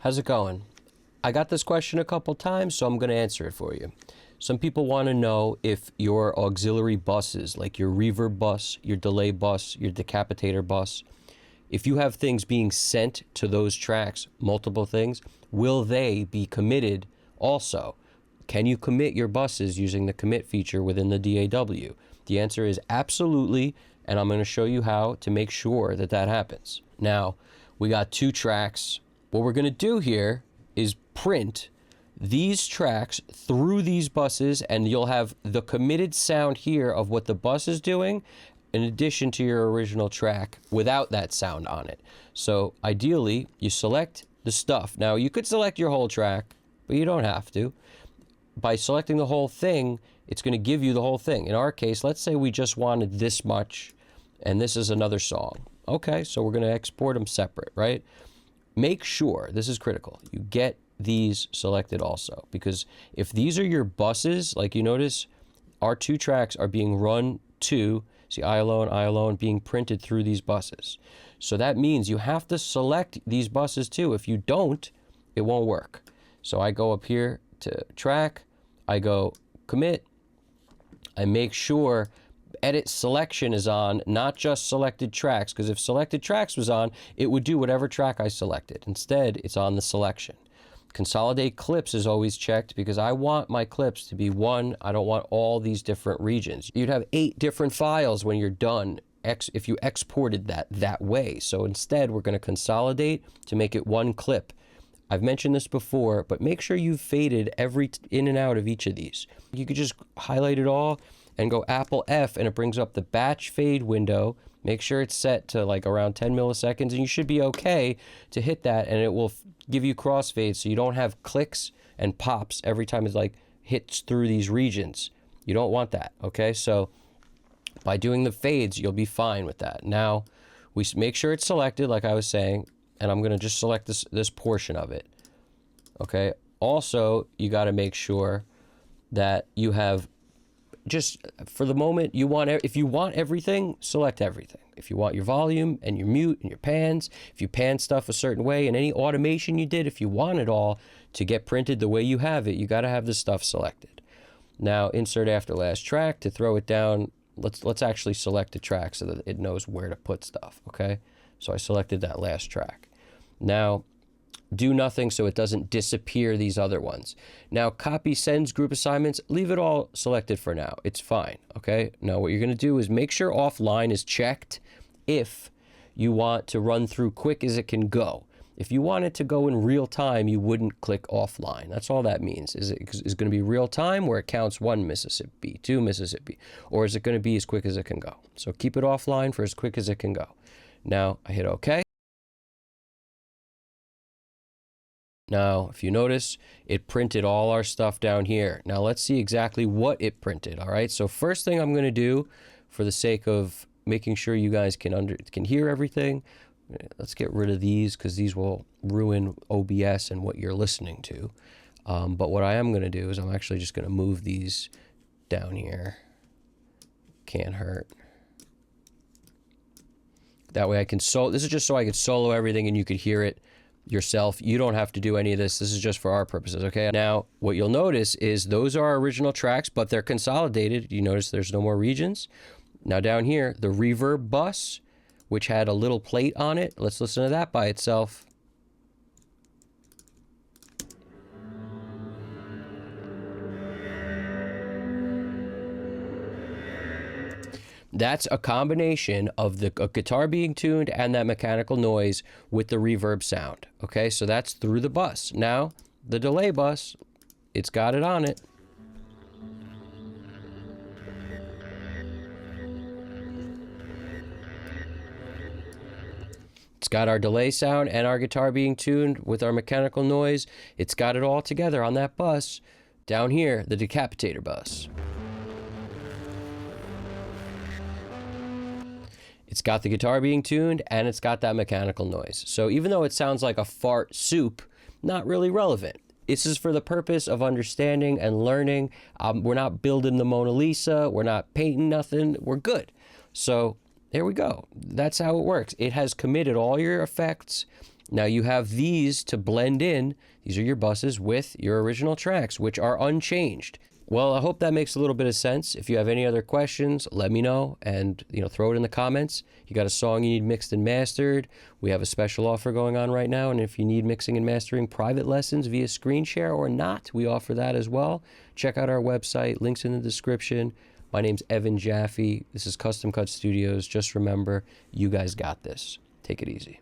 How's it going? I got this question a couple times, so I'm going to answer it for you. Some people want to know if your auxiliary buses, like your reverb bus, your delay bus, your decapitator bus, if you have things being sent to those tracks, multiple things, will they be committed also? Can you commit your buses using the commit feature within the DAW? The answer is absolutely, and I'm going to show you how to make sure that that happens. Now, we got two tracks. What we're going to do here is print these tracks through these buses, and you'll have the committed sound here of what the bus is doing in addition to your original track without that sound on it. So ideally, you select the stuff. Now, you could select your whole track, but you don't have to. By selecting the whole thing, it's going to give you the whole thing. In our case, let's say we just wanted this much, and this is another song. Okay, so we're going to export them separate, right? Make sure, this is critical, you get these selected also, because if these are your buses, like you notice, our two tracks are being run to, see, I alone, being printed through these buses. So that means you have to select these buses too. If you don't, it won't work. So I go up here to track, I go commit, I make sure edit selection is on, not just selected tracks, because if selected tracks was on, it would do whatever track I selected. Instead, it's on the selection. Consolidate clips is always checked because I want my clips to be one. I don't want all these different regions. You'd have 8 different files when you're done if you exported that way. So instead, we're going to consolidate to make it one clip. I've mentioned this before, but make sure you've faded every in and out of each of these. You could just highlight it all and go Apple F, and it brings up the batch fade window. Make sure it's set to like around 10 milliseconds, and you should be okay to hit that, and it will give you crossfades so you don't have clicks and pops every time it like hits through these regions. You don't want that, okay? So by doing the fades, you'll be fine with that. Now, we make sure it's selected, like I was saying, and I'm going to just select this portion of it, okay? Also, you got to make sure that you have, just for the moment, you want, if you want everything, select everything. If you want your volume and your mute and your pans, if you pan stuff a certain way and any automation you did, if you want it all to get printed the way you have it, you got to have the stuff selected. Now, insert after last track to throw it down. Let's actually select a track so that it knows where to put stuff, okay? So I selected that last track. Now, do nothing so it doesn't disappear these other ones. Now, copy sends group assignments, leave it all selected for now. It's fine, okay? Now, what you're going to do is make sure offline is checked if you want to run through quick as it can go. If you want it to go in real time, you wouldn't click offline. That's all that means. Is it going to be real time where it counts 1 Mississippi, 2 Mississippi, or is it going to be as quick as it can go? So keep it offline for as quick as it can go. Now, I hit OK. Now, if you notice, it printed all our stuff down here. Now, let's see exactly what it printed, all right? So first thing I'm going to do, for the sake of making sure you guys can hear everything, let's get rid of these because these will ruin OBS and what you're listening to. But what I am going to do is I'm actually just going to move these down here. Can't hurt. That way I can this is just so I could solo everything and you could hear it yourself. You don't have to do any of this. This is just for our purposes, okay? Now, what you'll notice is those are our original tracks, but they're consolidated. You notice there's no more regions. Now down here, the reverb bus, which had a little plate on it. Let's listen to that by itself. That's a combination of the guitar being tuned and that mechanical noise with the reverb sound. Okay, so that's through the bus. Now, the delay bus, it's got it on it. It's got our delay sound and our guitar being tuned with our mechanical noise. It's got it all together on that bus. Down here, the decapitator bus. It's got the guitar being tuned, and it's got that mechanical noise. So even though it sounds like a fart soup, not really relevant. This is for the purpose of understanding and learning. We're not building the Mona Lisa. We're not painting nothing. We're good. So there we go. That's how it works. It has committed all your effects Now you have these to blend in. These are your buses with your original tracks, which are unchanged. Well, I hope that makes a little bit of sense. If you have any other questions, let me know, and throw it in the comments. You got a song you need mixed and mastered, we have a special offer going on right now. And if you need mixing and mastering private lessons via screen share or not, we offer that as well. Check out our website, links in the description. My name's Evan Jaffe. This is Custom Cut Studios. Just remember, you guys got this. Take it easy.